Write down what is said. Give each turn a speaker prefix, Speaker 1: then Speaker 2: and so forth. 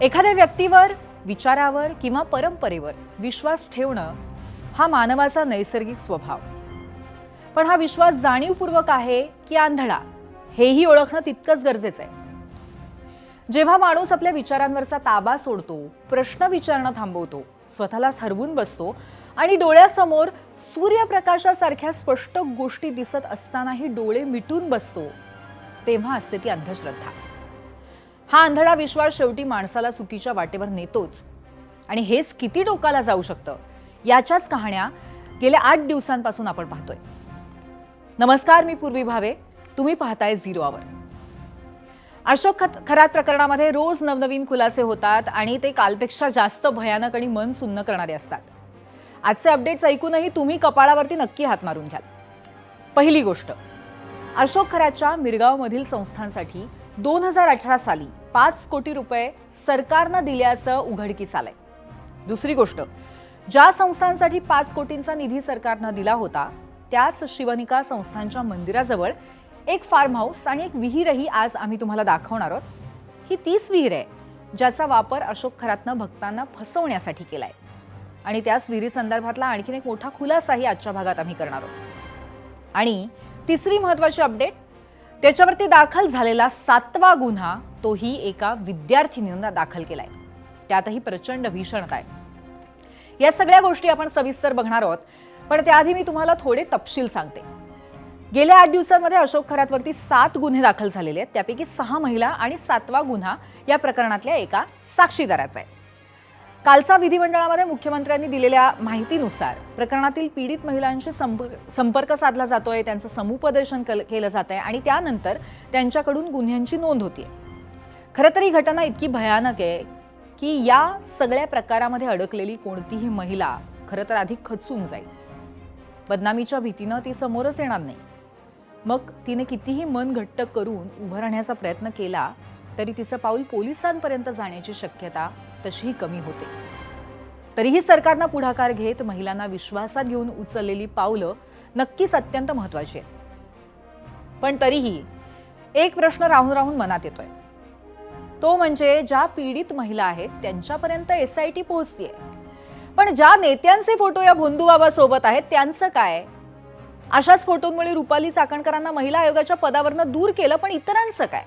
Speaker 1: एखाद्या व्यक्तीवर, विचारावर किंवा परंपरेवर विश्वास ठेवणं हा मानवाचा नैसर्गिक स्वभाव. पण हा विश्वास जाणीवपूर्वक आहे की आंधळा हेही ओळखणं तितकंच गरजेचं आहे. जेव्हा माणूस आपल्या विचारांवरचा ताबा सोडतो, प्रश्न विचारणं थांबवतो, स्वतःला हरवून बसतो आणि डोळ्यासमोर सूर्यप्रकाशासारख्या स्पष्ट गोष्टी दिसत असतानाही डोळे मिटून बसतो, तेव्हा असते ती अंधश्रद्धा. हा आंधळा विश्वास शेवटी माणसाला चुकीच्या वाटेवर नेतोच. आणि हेच किती टोकाला जाऊ शकतं याच्याच कहाण्या गेल्या 8 दिवसांपासून आपण पाहतोय. नमस्कार, मी पूर्वी भावे. तुम्ही पाहताय झिरो आवर. अशोक खरात प्रकरणामध्ये रोज नवनवीन खुलासे होतात आणि ते कालपेक्षा जास्त भयानक आणि मन सुन्न करणारे असतात. आजचे अपडेट्स ऐकूनही तुम्ही कपाळावरती नक्की हात मारून घ्याल. पहिली गोष्ट, अशोक खरातच्या मिरगावमधील संस्थांसाठी 2018 साली 5 कोटी रुपये सरकारनं दिल्याचं उघडकीस आलंय. दुसरी गोष्ट, ज्या संस्थांसाठी 5 कोटींचा निधी सरकारनं दिला होता त्याच शिवनिका संस्थांच्या मंदिराजवळ एक फार्म हाऊस आणि एक विहीरही आज आम्ही तुम्हाला दाखवणार आहोत. ही तीच विहीर आहे ज्याचा वापर अशोक खरातनं भक्तांना फसवण्यासाठी केलाय. आणि त्याच विहिरी संदर्भातला आणखीन एक मोठा खुलासाही आजच्या भागात आम्ही करणार आहोत. आणि तिसरी महत्वाची अपडेट, त्याच्यावरती दाखल झालेला 7वा गुन्हा तोही एका विद्यार्थिनीनं दाखल केलाय. त्यातही प्रचंड भीषणता आहे. या सगळ्या गोष्टी आपण सविस्तर बघणार आहोत, पण त्याआधी मी तुम्हाला थोडे तपशील सांगते. गेल्या 8 दिवसांमध्ये अशोक खरातवरती 7 गुन्हे दाखल झालेले आहेत. त्यापैकी 6 महिला आणि 7वा गुन्हा या प्रकरणातल्या एका साक्षीदाराचा आहे. कालचा विधिमंडळामध्ये मुख्यमंत्र्यांनी दिलेल्या माहितीनुसार प्रकरणातील पीडित महिलांशी संपर्क साधला जातोय, त्यांचं समुपदेशन केलं जात आहे आणि त्यानंतर त्यांच्याकडून गुन्ह्यांची नोंद होतीये. खरं तर ही घटना इतकी भयानक आहे की या सगळ्या प्रकारामध्ये अडकलेली कोणतीही महिला खरं तर आधी खचून जाईल. बदनामीच्या भीतीनं ती समोरच येणार नाही. मग तिने कितीही मन घट्ट करून उभं राहण्याचा प्रयत्न केला तरी तिचं पाऊल पोलिसांपर्यंत जाण्याची शक्यता तशीही कमी होते. तरीही सरकारनं पुढाकार घेत महिलांना विश्वासात घेऊन उचललेली पावलं नक्कीच अत्यंत महत्वाची आहेत. पण तरीही एक प्रश्न राहून राहून मनात येतोय, तो म्हणजे ज्या पीडित महिला आहेत त्यांच्यापर्यंत SIT पोहोचतीये, पण ज्या नेत्यांचे फोटो या भोंदूबाबा सोबत आहेत त्यांचं काय? अशाच फोटोंमुळे रुपाली चाकणकरांना महिला आयोगाच्या पदावरनं दूर केलं, पण इतरांचं काय?